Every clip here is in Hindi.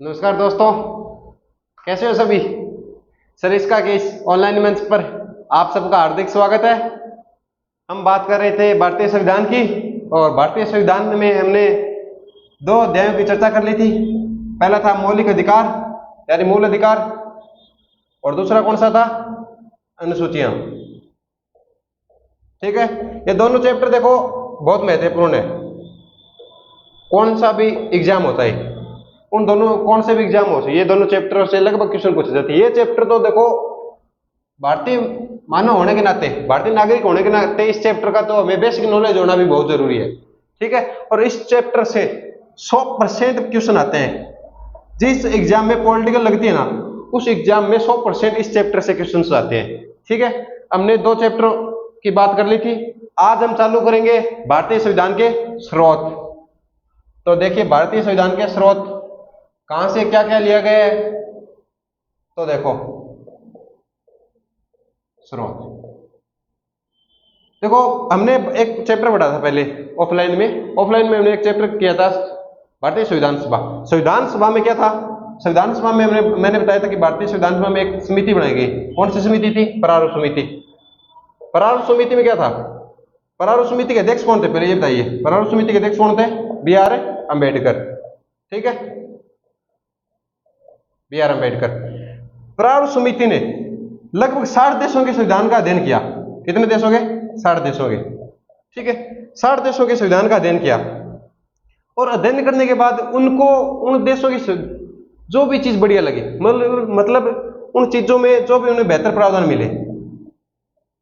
नमस्कार दोस्तों, कैसे हो सभी। सरिस्का के इस ऑनलाइन मंच पर आप सबका हार्दिक स्वागत है। हम बात कर रहे थे भारतीय संविधान की, और भारतीय संविधान में हमने दो अध्यायों की चर्चा कर ली थी। पहला था मौलिक अधिकार यानी मूल अधिकार, और दूसरा कौन सा था, अनुसूचियां। ठीक है, ये दोनों चैप्टर देखो बहुत महत्वपूर्ण है। कौन सा भी एग्जाम होता है, उन दोनों कौन से भी एग्जाम हो, ये दोनों चैप्टर से लगभग क्वेश्चन पूछे जाते हैं। ये चैप्टर तो देखो भारतीय मानव होने के नाते, भारतीय नागरिक होने के नाते इस चैप्टर का तो हमें बेसिक नॉलेज होना भी बहुत जरूरी है। ठीक है, और इस चैप्टर से 100% क्वेश्चन आते हैं। जिस एग्जाम में पॉलिटिकल लगती है ना, उस एग्जाम में 100% इस चैप्टर से क्वेश्चन आते हैं। ठीक है, हमने दो चैप्टर की बात कर ली थी। आज हम चालू करेंगे भारतीय संविधान के स्रोत। तो देखिए, भारतीय संविधान के स्रोत कहां से क्या क्या लिया गया है। तो देखो स्रोत, देखो हमने एक चैप्टर पढ़ा था पहले ऑफलाइन में हमने एक चैप्टर किया था भारतीय संविधान सभा। संविधान सभा में क्या था, संविधान सभा में मैंने बताया था कि भारतीय संविधान सभा में एक समिति बनाई गई। कौन सी समिति थी, प्रारूप समिति। प्रारूप समिति में क्या था, प्रारूप समिति के अध्यक्ष कौन थे, पहले ये बताइए। प्रारूप समिति के अध्यक्ष कौन थे, B.R. अम्बेडकर। ठीक है, B.R. अम्बेडकर। प्रारूप समिति ने लगभग 60 देशों के संविधान का अध्ययन किया। कितने देशों के, 60 देशों के। ठीक है, 60 देशों के संविधान का अध्ययन किया, और अध्ययन करने के बाद उनको उन देशों की जो भी चीज बढ़िया लगी, मतलब उन चीजों में जो भी उन्हें बेहतर प्रावधान मिले,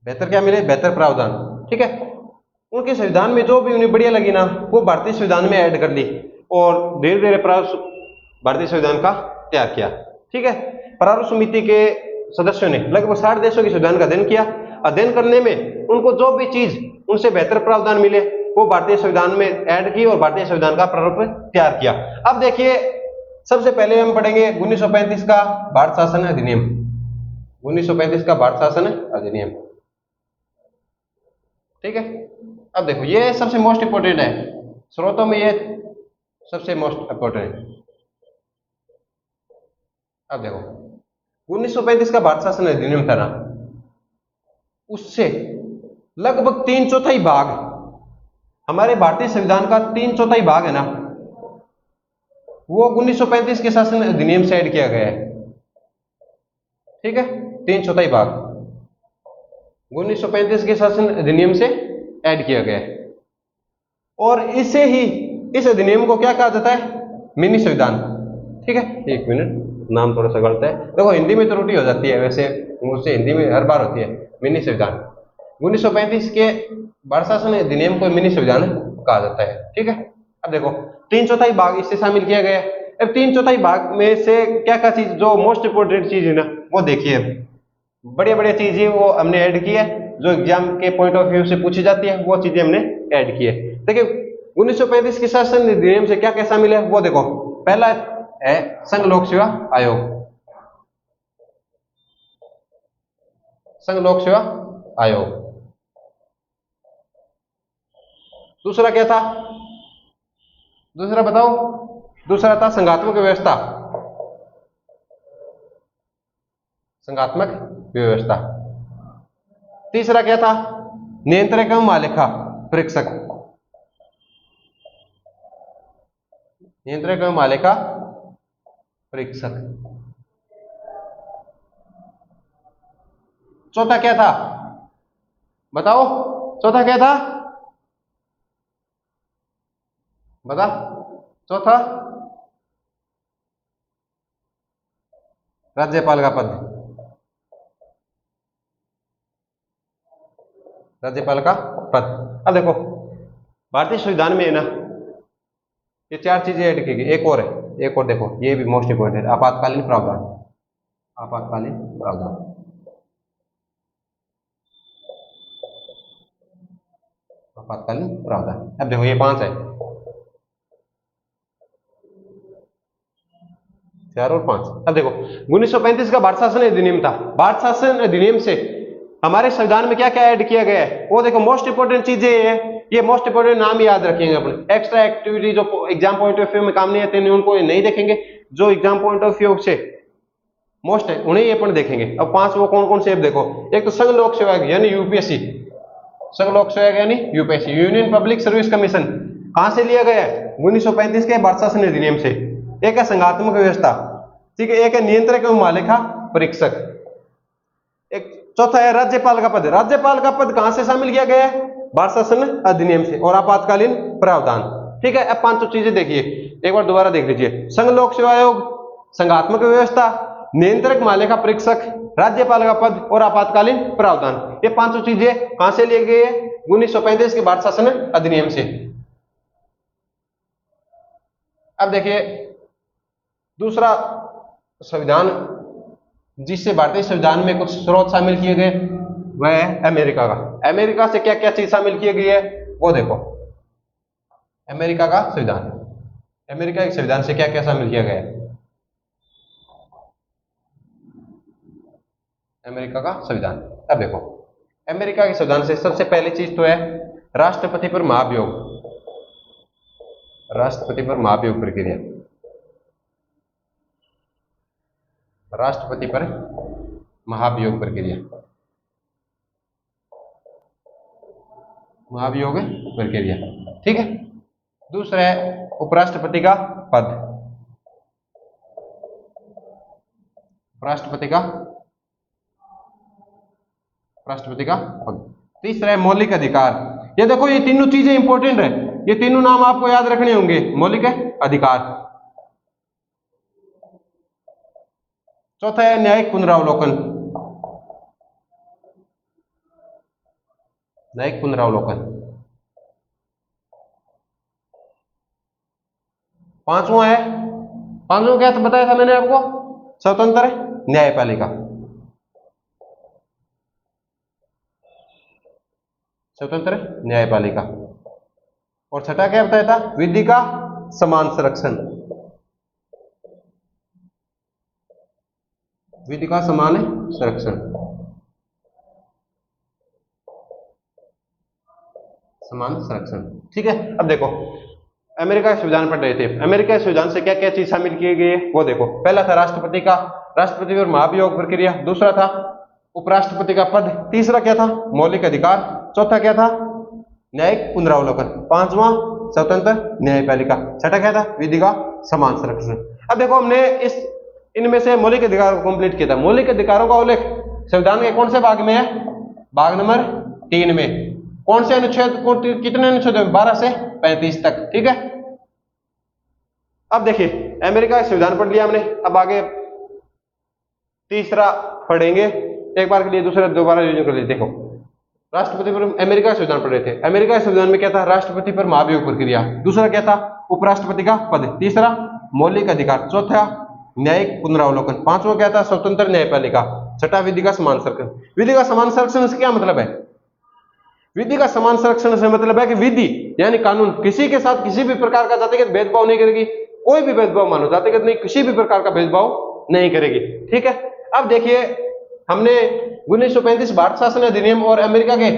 बेहतर क्या मिले, बेहतर प्रावधान। ठीक है, उनके संविधान में जो भी उन्हें बढ़िया लगी ना, वो भारतीय संविधान में ऐड कर ली, और धीरे धीरे प्रारूप भारतीय संविधान का तैयार किया। ठीक है, प्रारूप समिति के सदस्यों ने लगभग 60 देशों के संविधान का अध्ययन किया। अध्ययन करने में उनको जो भी चीज उनसे बेहतर प्रावधान मिले, वो भारतीय संविधान में ऐड की और भारतीय संविधान का प्रारूप तैयार किया। अब देखिए, सबसे पहले हम पढ़ेंगे 1935 का भारत शासन अधिनियम। 1935 का भारत शासन अधिनियम। ठीक है, अब देखो ये सबसे मोस्ट इंपोर्टेंट है, स्रोतों में ये सबसे मोस्ट इंपोर्टेंट है। अब देखो 1935 का भारत शासन अधिनियम था ना, उससे लगभग 3/4 भाग, हमारे भारतीय संविधान का 3/4 भाग है ना, वो 1935 के शासन अधिनियम से ऐड किया गया है। ठीक है, 3/4 भाग 1935 के शासन अधिनियम से ऐड किया गया है, और इसे ही, इस अधिनियम को क्या कहा जाता है, मिनी संविधान। ठीक है, एक मिनट, नाम थोड़ा सा गलत है। देखो हिंदी में त्रुटि हो जाती है, वैसे मुझसे हिंदी में हर बार होती है। मिनी संविधान 1935 के भारत शासन अधिनियम को मिनी संविधान कहा जाता है। ठीक है, अब देखो 3/4 भाग इससे शामिल किया गया है। अब 3/4 भाग में से क्या क्या चीज, जो मोस्ट इंपोर्टेंट चीज है ना, वो देखिए। बढ़िया बढ़िया चीजें वो हमने ऐड की है, जो एग्जाम के पॉइंट ऑफ व्यू से पूछी जाती है, वो चीजें हमने ऐड की है। देखिए 1935 के शासन अधिनियम से क्या क्या शामिल है, वो देखो। पहला है संघ लोक सेवा आयोग। संघ लोक सेवा आयोग। दूसरा क्या था, दूसरा बताओ। दूसरा था संघात्मक व्यवस्था। संघात्मक व्यवस्था। तीसरा क्या था, नियंत्रक एवं महालेखा परीक्षक। नियंत्रक एवं महालेखा परीक्षक। चौथा क्या था, बताओ, चौथा क्या था, बता। चौथा राज्यपाल का पद। राज्यपाल का पद। अब देखो भारतीय संविधान में है ना, ये 4 चीजें ऐड की गई। एक और है, एक और देखो, ये भी मोस्ट इंपोर्टेंट है, आपातकालीन प्रावधान। आपातकालीन प्रावधान। आपातकालीन प्रावधान। अब देखो ये 5 है, 4 और 5। अब देखो 1935 का भारत शासन अधिनियम था। भारत शासन अधिनियम से हमारे संविधान में क्या क्या ऐड किया गया है, वो देखो। मोस्ट इंपोर्टेंट चीजें हैं, ये मोस्ट इंपोर्टेंट नाम याद रखेंगे अपने। एक्स्ट्रा एक्टिविटी जो एग्जाम पॉइंट ऑफ व्यू में काम नहीं आते उनको नहीं देखेंगे, जो एग्जाम पॉइंट ऑफ व्यू से मोस्ट है उन्हें ये अपन देखेंगे। अब 5 वो कौन कौन से देखो, एक तो संघ लोक सेवा आयोग यानी यूपीएससी, संघ लोक सेवा आयोग यानी UPSC, union public service commission, कहां से लिया गया है 1935 के भारत शासन अधिनियम से। एक है संघात्मक व्यवस्था, ठीक है, एक है नियंत्रक एवं महालेखा परीक्षक, एक चौथा है राज्यपाल का पद। राज्यपाल का पद कहां से शामिल किया गया है भारत शासन अधिनियम से, और आपातकालीन प्रावधान, ठीक है। अब 500 चीजें देखिए, एक बार दोबारा देख लीजिए, संघ लोक सेवा आयोग, संघात्मक व्यवस्था, नियंत्रक महालेखा परीक्षक, राज्यपाल का पद और आपातकालीन प्रावधान, ये 500 चीजें कहां से लिए गए 1935 के भारत शासन अधिनियम से। अब देखिए दूसरा संविधान जिससे भारतीय संविधान में कुछ स्रोत शामिल किए गए वह है अमेरिका का। अमेरिका से क्या क्या चीज शामिल की गई है वो देखो, अमेरिका का संविधान, अमेरिका के संविधान से क्या क्या शामिल किया गया है। अमेरिका का संविधान, अब देखो अमेरिका के संविधान से सबसे पहली चीज तो है राष्ट्रपति पर महाभियोग, राष्ट्रपति पर महाभियोग प्रक्रिया, राष्ट्रपति पर महाभियोग प्रक्रिया, महाभियोग प्रक्रिया, ठीक है। दूसरा है उपराष्ट्रपति का पद, राष्ट्रपति का पद। तीसरा है मौलिक अधिकार। ये देखो ये तीनों चीजें इंपॉर्टेंट है, ये तीनों नाम आपको याद रखने होंगे। मौलिक अधिकार, चौथा है न्यायिक पुनरावलोकन, न्यायिक पुनरावलोकन। पांचवा है, पांचवा क्या तो बताया था मैंने आपको, स्वतंत्र न्यायपालिका, स्वतंत्र न्यायपालिका। और छठा क्या बताया था, विधि का समान संरक्षण, विधि का समान संरक्षण, समान संरक्षण, ठीक है। अब देखो अमेरिका के संविधान पढ़ रहे थे, अमेरिका के संविधान से क्या क्या चीज शामिल की गई है वो देखो। पहला था राष्ट्रपति का, राष्ट्रपति पर महाभियोग प्रक्रिया। दूसरा था उपराष्ट्रपति का पद। तीसरा क्या था, मौलिक अधिकार। चौथा क्या था, न्यायिक पुनरावलोकन। पांचवा स्वतंत्र न्यायपालिका। छठा क्या था, विधि का समान संरक्षण। अब देखो हमने इनमें से मौलिक अधिकार को कंप्लीट किया था। मौलिक अधिकारों का उल्लेख संविधान के कौन से भाग में है, भाग नंबर 3 में। कौन से अनुच्छेद, कितने अनुच्छेद, 12 से 35 तक, ठीक है। अब देखिए अमेरिका का संविधान पढ़ लिया हमने, अब आगे तीसरा पढ़ेंगे एक बार के लिए, दूसरा दोबारा रिवीजन कर लीजिए। देखो राष्ट्रपति पर अमेरिका का संविधान पढ़ रहे थे, अमेरिका के संविधान में क्या था, राष्ट्रपति पर महाभियोग प्रक्रिया। दूसरा क्या था, उपराष्ट्रपति का पद। तीसरा मौलिक अधिकार। चौथा न्यायिक पुनरावलोकन। पांचवा क्या था, स्वतंत्र न्यायपालिका। छठा विधि का समान संरक्षण। विधि का समान संरक्षण से क्या मतलब है, विधि का समान संरक्षण से मतलब है कि विधि यानी कानून किसी के साथ किसी भी प्रकार का जातिगत भेदभाव नहीं करेगी, कोई भी भेदभाव मानो जातिगत नहीं, किसी भी प्रकार का भेदभाव नहीं करेगी, ठीक है। अब देखिए हमने 1935 भारत शासन अधिनियम और अमेरिका के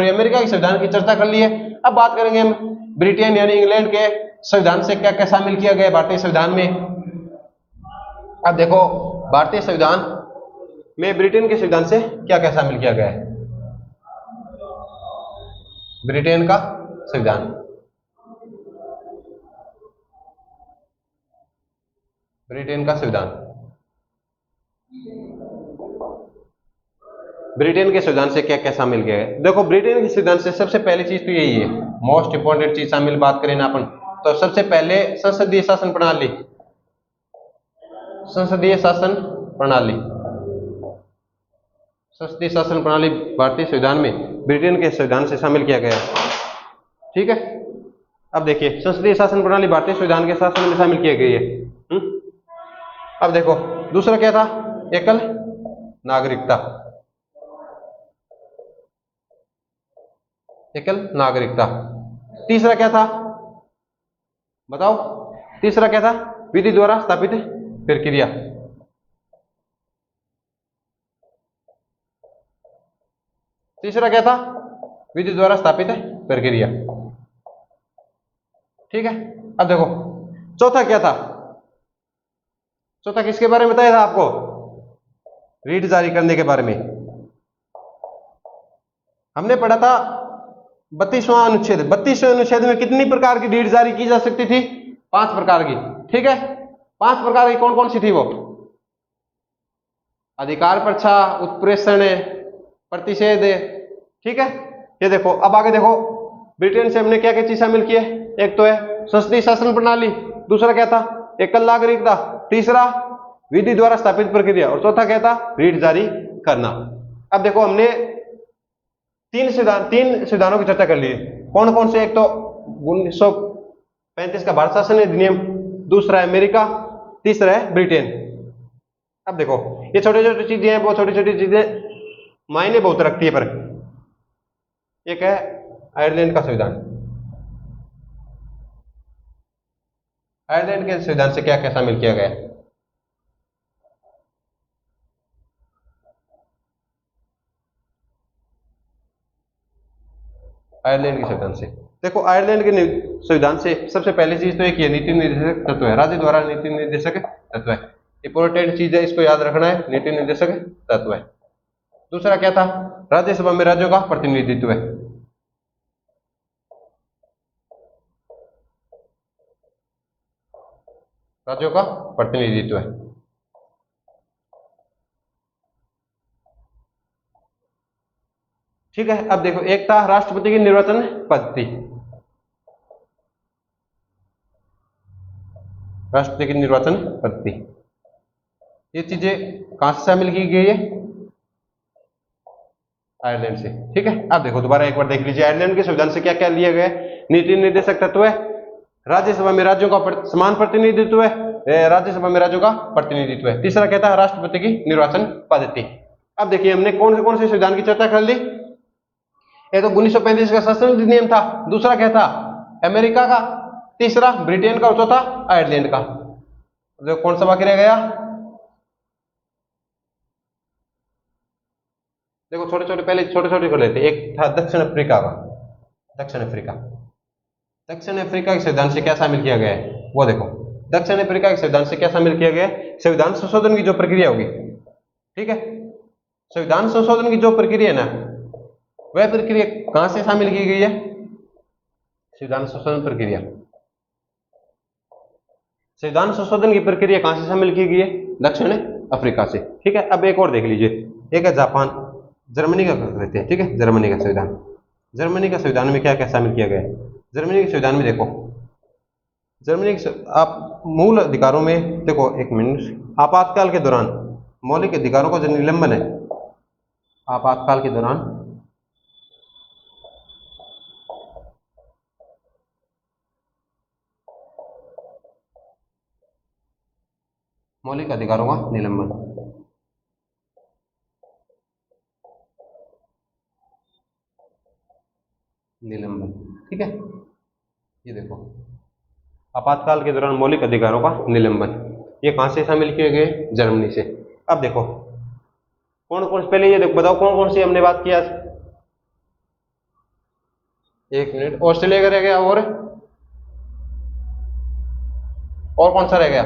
अमेरिका के संविधान की चर्चा कर ली है। अब बात करेंगे हम ब्रिटेन यानी इंग्लैंड के संविधान से क्या क्या शामिल किया गया भारतीय संविधान में। अब देखो भारतीय संविधान में ब्रिटेन के संविधान से क्या क्या शामिल किया गया है। ब्रिटेन का संविधान, ब्रिटेन का संविधान, ब्रिटेन के संविधान से क्या क्या शामिल किया है। देखो ब्रिटेन के संविधान से सबसे पहली चीज तो यही है, मोस्ट इंपॉर्टेंट चीज शामिल बात करें ना अपन, तो सबसे पहले संसदीय शासन प्रणाली, संसदीय शासन प्रणाली, संसदीय शासन प्रणाली भारतीय संविधान में ब्रिटेन के संविधान से शामिल किया गया है, ठीक है। अब देखिए संसदीय शासन प्रणाली भारतीय संविधान के शासन में शामिल की गई है। अब देखो दूसरा क्या था, एकल नागरिकता, एकल नागरिकता। तीसरा क्या था बताओ, तीसरा क्या था, विधि द्वारा स्थापित प्रक्रिया। तीसरा क्या था, विधि द्वारा स्थापित प्रक्रिया, ठीक है। अब देखो चौथा क्या था, चौथा किसके बारे में बताया था आपको? रीट जारी करने के बारे में। हमने पढ़ा था 32वां अनुच्छेद। 32वें अनुच्छेद में कितनी प्रकार की रीट जारी की जा सकती थी? 5 प्रकार की। ठीक है, 5 प्रकार की कौन कौन सी थी वो? अधिकार पर्चा, उत्प्रेषण, प्रतिषेध। ठीक है, ये देखो। अब आगे देखो, ब्रिटेन से हमने क्या क्या चीज शामिल की है? एक तो है संसदीय शासन प्रणाली, दूसरा क्या था? एकल नागरिकता, तीसरा विधि द्वारा स्थापित प्रक्रिया, और चौथा क्या था? रीट जारी करना। अब देखो, हमने तीन संविधानों की चर्चा कर ली है। कौन कौन से? एक तो 1935 का भारत शासन अधिनियम, दूसरा है अमेरिका, तीसरा है ब्रिटेन। अब देखो, ये छोटी छोटी चीजें हैं, बहुत छोटी छोटी चीजें मायने बहुत रखती है। पर एक है आयरलैंड का संविधान। आयरलैंड के संविधान से क्या क्या शामिल किया गया है? आयरलैंड के संविधान से देखो, आयरलैंड के संविधान से सबसे पहली चीज तो एक ये नीति निर्देशक तत्व है, राज्य द्वारा नीति निर्देशक तत्व है। इंपॉर्टेंट चीज है, इसको याद रखना है, नीति निर्देशक तत्व है। दूसरा क्या था? राज्यसभा में राज्यों का प्रतिनिधित्व है। राज्यों का प्रतिनिधित्व है। ठीक है, अब देखो, एक था राष्ट्रपति की निर्वाचन पद्धति। राष्ट्रपति की निर्वाचन पद्धति, ये चीजें कहां से शामिल की गई है? आयरलैंड से। ठीक है, अब देखो दोबारा एक बार देख लीजिए, आयरलैंड के संविधान से क्या क्या लिया गया है? नीति निर्देशक तत्व है, राज्यसभा में राज्यों का समान प्रतिनिधित्व है, राज्यसभा में राज्यों का प्रतिनिधित्व है। तीसरा क्या था? राष्ट्रपति की निर्वाचन पद्धति। अब देखिए, हमने कौन से संविधान की चर्चा कर ली? ये तो 1935 का शासन अधिनियम था, दूसरा क्या था? अमेरिका का, तीसरा ब्रिटेन का, और चौथा आयरलैंड का। तो कौन सा बाकी रह गया? देखो, छोटे छोटे पहले छोटे छोटे कर लेते। एक था दक्षिण अफ्रीका का। दक्षिण अफ्रीका, दक्षिण अफ्रीका के संविधान से क्या शामिल किया गया है वो देखो। दक्षिण अफ्रीका के संविधान से क्या शामिल किया गया है? संविधान संशोधन की जो प्रक्रिया होगी, ठीक है, संविधान संशोधन की जो प्रक्रिया है ना, वह प्रक्रिया कहां से शामिल की गई है? संविधान संशोधन प्रक्रिया, संविधान संशोधन की प्रक्रिया कहां से शामिल की गई है? दक्षिण अफ्रीका से। ठीक है, अब एक और देख लीजिए, एक है जापान, जर्मनी का कहते हैं। ठीक है, जर्मनी का संविधान। जर्मनी का संविधान में क्या क्या शामिल किया गया है? जर्मनी के संविधान में देखो, जर्मनी के आप मूल अधिकारों में देखो, एक मिनट, आपातकाल के दौरान मौलिक अधिकारों का जो निलंबन है, आपातकाल के दौरान मौलिक अधिकारों का निलंबन, निलंबन। ठीक है, ये देखो, आपातकाल के दौरान मौलिक अधिकारों का निलंबन, ये कहां से शामिल किए गए? जर्मनी से। अब देखो, कौन कौन से, पहले ये देखो, बताओ कौन कौन सी हमने बात किया? एक मिनट, ऑस्ट्रेलिया का रह गया, और कौन सा रह गया?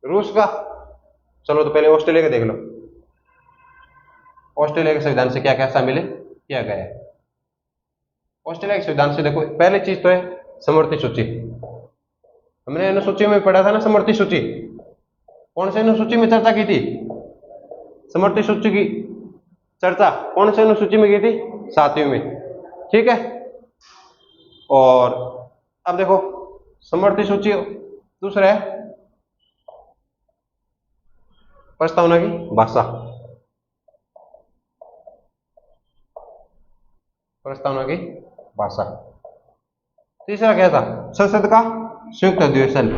रूस का। चलो, तो पहले ऑस्ट्रेलिया का देख लो। ऑस्ट्रेलिया के संविधान से क्या क्या शामिल किया गया है? ऑस्ट्रेलिया के संविधान से देखो, पहली चीज तो है समवर्ती सूची। हमने अनुसूची में पढ़ा था ना, समवर्ती सूची। कौन से अनुसूची में चर्चा की थी? समवर्ती सूची की चर्चा कौन से अनुसूची में की थी? 7वीं में। ठीक है, और अब देखो, समवर्ती सूची, दूसरा है प्रस्तावना की भाषा, प्रस्तावना की भाषा। तीसरा क्या था? संसद का संयुक्त अधिवेशन,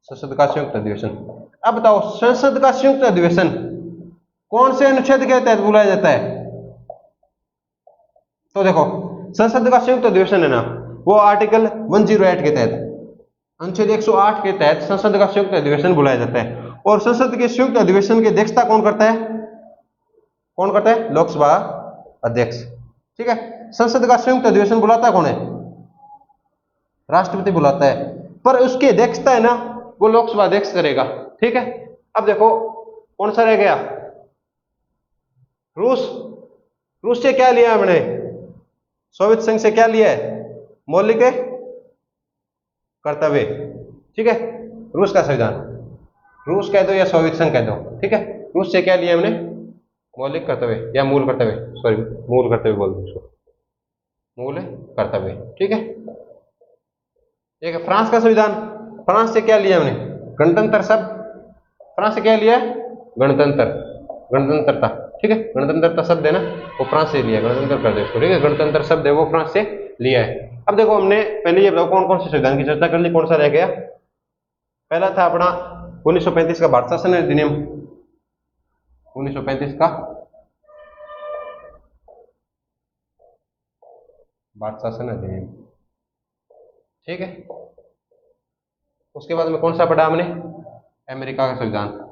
संसद का संयुक्त अधिवेशन। अब बताओ, संसद का संयुक्त अधिवेशन कौन से अनुच्छेद के तहत बुलाया जाता है? तो देखो, संसद का संयुक्त अधिवेशन है ना, वो आर्टिकल 108 के तहत, अनुच्छेद 108 के तहत संसद का संयुक्त अधिवेशन बुलाया जाता है। और संसद के संयुक्त अधिवेशन की अध्यक्षता कौन करता है? कौन करता है? लोकसभा अध्यक्ष। ठीक है, संसद का संयुक्त अधिवेशन बुलाता कौन है? राष्ट्रपति बुलाता है। पर उसकी अध्यक्षता है ना वो लोकसभा अध्यक्ष करेगा। ठीक है, अब देखो कौन सा रह गया, रूस। रूस से क्या लिया हमने, सोवियत संघ से क्या लिया है, मौलिक कर्तव्य। ठीक है, रूस का संविधान, रूस कह दो या सोवियत संघ कह दो। ठीक है, रूस से क्या लिया हमने, मौलिक कर्तव्य या मूल कर्तव्य, सॉरी मूल कर्तव्य बोल दो उसको, मूल कर्तव्य। ठीक है, एक है फ्रांस का संविधान, फ्रांस से क्या लिया हमने, गणतंत्र शब्द, फ्रांस से क्या लिया, गणतंत्र, गणतंत्रता। ठीक है, गणतंत्रता शब्द है ना वो फ्रांस से लिया, गणतंत्र कर दो इसको। ठीक है, गणतंत्र शब्द है वो फ्रांस से लिया है। अब देखो हमने पहले ये बताओ कौन कौन से संविधान की चर्चा कर ली, कौन सा रह गया। पहला था अपना 1935 का भारत शासन अधिनियम, 1935 का भारत शासन अधिनियम। ठीक है, उसके बाद में कौन सा पढ़ा हमने, अमेरिका का संविधान।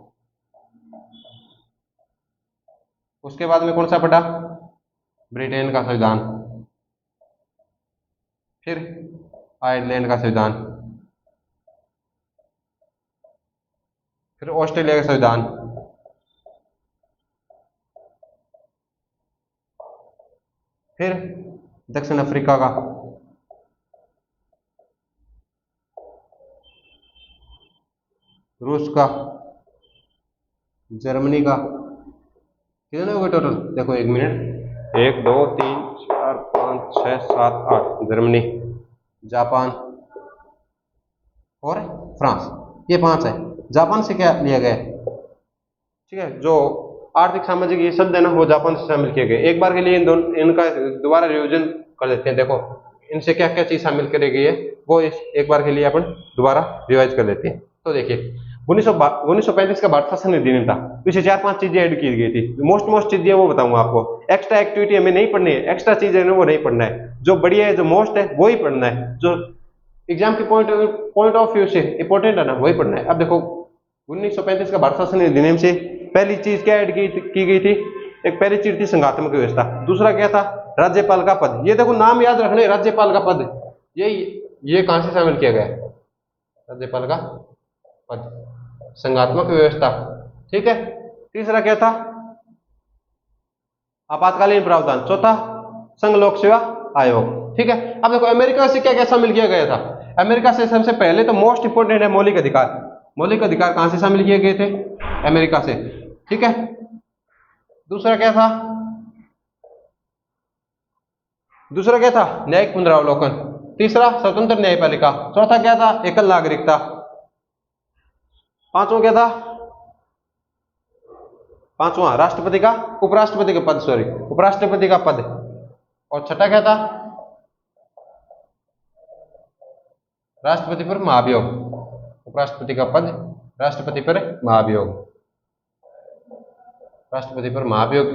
उसके बाद में कौन सा पढ़ा, ब्रिटेन का संविधान। फिर आयरलैंड का संविधान, फिर ऑस्ट्रेलिया का संविधान, फिर दक्षिण अफ्रीका का, रूस का, जर्मनी का। कितने हो गए टोटल, देखो एक मिनट, 1 2 3 4 5 6 7 8, जर्मनी, जापान और फ्रांस, ये 5 है। जापान से क्या लिया गया है, ठीक है, जो आर्थिक सामाजिक ये शब्द है ना वो जापान से शामिल किए गए। एक बार के लिए इन दोनों इनका दोबारा रिविजन कर देते हैं। देखो इनसे क्या क्या चीज शामिल करी गई है वो एक बार के लिए अपन दोबारा रिवाइज कर लेते हैं। तो देखिए 1935 का भारत शासन अधिनियम था, पीछे 4-5 चीजें ऐड की गई थी। मोस्ट चीजें वो बताऊंगा आपको। एक्स्ट्रा एक्टिविटी हमें नहीं पढ़नी है, एक्स्ट्रा चीजें वो नहीं पढ़ना है, जो बढ़िया है जो मोस्ट है वही पढ़ना है, जो एग्जाम के पॉइंट ऑफ व्यू से इंपॉर्टेंट है ना वही पढ़ना है। अब देखो 1935 का भारत शासन अधिनियम से पहली चीज क्या ऐड की गई थी, एक पहली चीज थी संघात्मक व्यवस्था, दूसरा क्या था, राज्यपाल का पद। ये देखो नाम याद रखने, राज्यपाल का पद, ये कहां से शामिल किया गया, राज्यपाल का पद, संघात्मक व्यवस्था। ठीक है, तीसरा क्या था, आपातकालीन प्रावधान, चौथा संघ लोक सेवा आयोग। ठीक है, अब देखो अमेरिका से क्या क्या शामिल किया गया था। अमेरिका से सबसे पहले तो मोस्ट इंपोर्टेंट है मौलिक अधिकार। मौलिक अधिकार कहां से शामिल किए गए थे, अमेरिका से। ठीक है, दूसरा क्या था, दूसरा क्या था, न्यायिक पुनरावलोकन। तीसरा स्वतंत्र न्यायपालिका। चौथा क्या था, एकल नागरिकता। पांचवा क्या था, पांचवा राष्ट्रपति का उपराष्ट्रपति का पद, सॉरी उपराष्ट्रपति का पद। और छठा क्या था, राष्ट्रपति पर महाभियोग, उपराष्ट्रपति का पद, राष्ट्रपति पर महाभियोग। राष्ट्रपति पर महाभियोग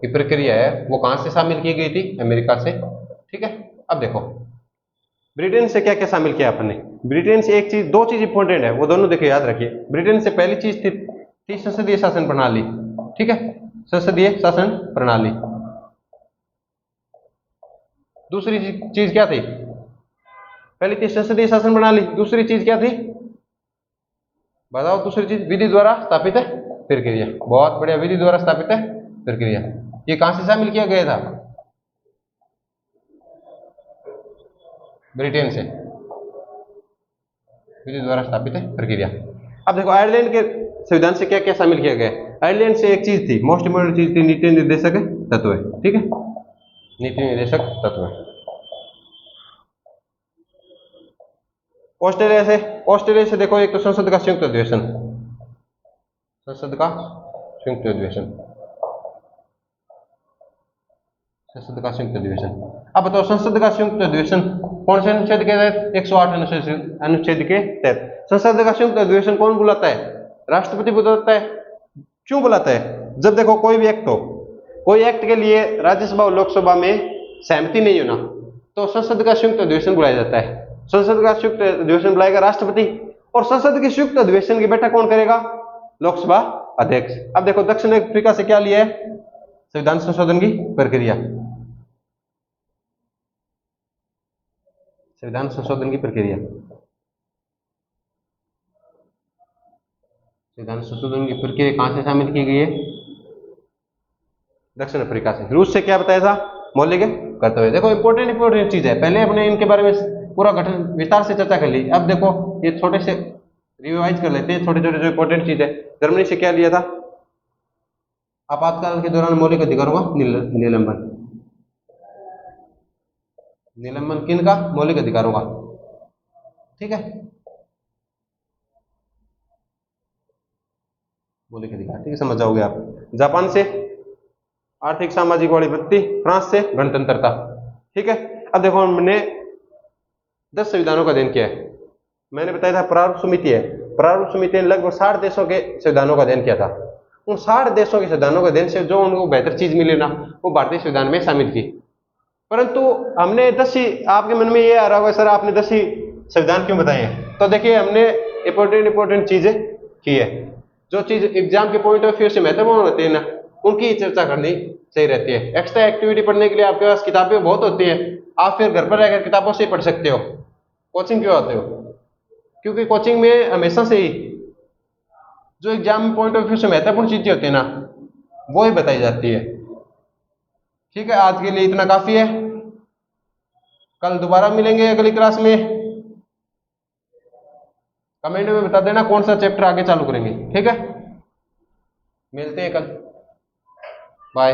की प्रक्रिया है वो कहां से शामिल की गई थी, अमेरिका से। ठीक है, अब देखो ब्रिटेन से क्या क्या शामिल किया अपन ने। ब्रिटेन से एक चीज, दो चीज इंपॉर्टेंट है वो दोनों देखिए याद रखिए। ब्रिटेन से पहली चीज थी संसदीय शासन प्रणाली। ठीक है, संसदीय शासन प्रणाली। दूसरी चीज क्या थी, पहली थी संसदीय शासन प्रणाली, दूसरी चीज क्या थी बताओ, दूसरी चीज विधि द्वारा स्थापित है प्रक्रिया। बहुत बढ़िया, विधि द्वारा स्थापित है प्रक्रिया। ये कहां से शामिल किया गया था, ब्रिटेन से, विधि द्वारा स्थापित है प्रक्रिया। अब देखो आयरलैंड के संविधान से क्या क्या शामिल किया गया। आयरलैंड से एक चीज थी, मोस्ट इंपोर्टेंट चीज थी, नीति निर्देशक तत्व। ठीक है, नीति निर्देशक तत्व। ऑस्ट्रेलिया से देखो, एक तो संसद का संयुक्त अधिवेशन, संसद का संयुक्त अधिवेशन, संसद का संयुक्त अधिवेशन। अब बताओ संसद का संयुक्त अधिवेशन कौन से अनुच्छेद के तहत, 108 अनुच्छेद के तहत। संसद का संयुक्त अधिवेशन कौन बुलाता है, राष्ट्रपति बुलाता है। क्यों बुलाता है, जब देखो कोई भी एक्ट हो, कोई एक्ट के लिए राज्यसभा और लोकसभा में सहमति नहीं होना तो संसद का संयुक्त अधिवेशन बुलाया जाता है। संसद का संयुक्त अधिवेशन बुलाएगा राष्ट्रपति, और संसद के संयुक्त अधिवेशन की बैठक कौन करेगा, लोकसभा अध्यक्ष। अब देखो दक्षिण अफ्रीका से क्या लिया है, संविधान संशोधन की प्रक्रिया, संविधान संशोधन की प्रक्रिया। संविधान संशोधन की प्रक्रिया कहाँ से शामिल की गई है? दक्षिण अफ्रीका से। रूस से क्या बताया था? मौलिक कर्तव्य। देखो इंपॉर्टेंट चीज है, पहले अपने इनके बारे में पूरा गठन विस्तार से चर्चा कर ली। अब देखो ये छोटे से रिवाइज कर लेते हैं, छोटे छोटे जो इंपॉर्टेंट चीज है। जर्मनी से क्या लिया था? आपातकाल के दौरान मौलिक अधिकारों का निलंबन। निलंबन किन का? मौलिक अधिकारों का। ठीक है, मौलिक अधिकार, ठीक है, समझ जाओगे आप। जापान से आर्थिक सामाजिक वाली वृत्ति, फ्रांस से गणतंत्रता। ठीक है, अब देखो हमने 10 संविधानों का अध्ययन किया है। मैंने बताया था प्रारूप समिति है, प्रारूप समिति ने लगभग 60 देशों के संविधानों का अध्ययन किया था। उन 60 देशों के संविधानों का अध्ययन से जो उनको बेहतर चीज मिली ना, वो भारतीय संविधान में शामिल की। परंतु हमने 10 ही, आपके मन में ये आ रहा होगा सर आपने 10 ही संविधान क्यों बताए हैं? तो देखिए हमने इंपॉर्टेंट चीजें की है, जो चीज एग्जाम के पॉइंट ऑफ व्यू से महत्वपूर्ण होती है ना, उनकी चर्चा करनी सही रहती है। एक्स्ट्रा एक्टिविटी पढ़ने के लिए आपके पास किताबें बहुत होती है, आप फिर घर पर रहकर किताबों से पढ़ सकते हो। कोचिंग क्यों आते हो? क्योंकि कोचिंग में हमेशा से ही जो एग्जाम पॉइंट ऑफ व्यू से महत्वपूर्ण चीजें होती है ना, वो ही बताई जाती है। ठीक है, आज के लिए इतना काफी है। कल दोबारा मिलेंगे अगली क्लास में। कमेंट में बता देना कौन सा चैप्टर आगे चालू करेंगे। ठीक है, मिलते हैं कल। बाय।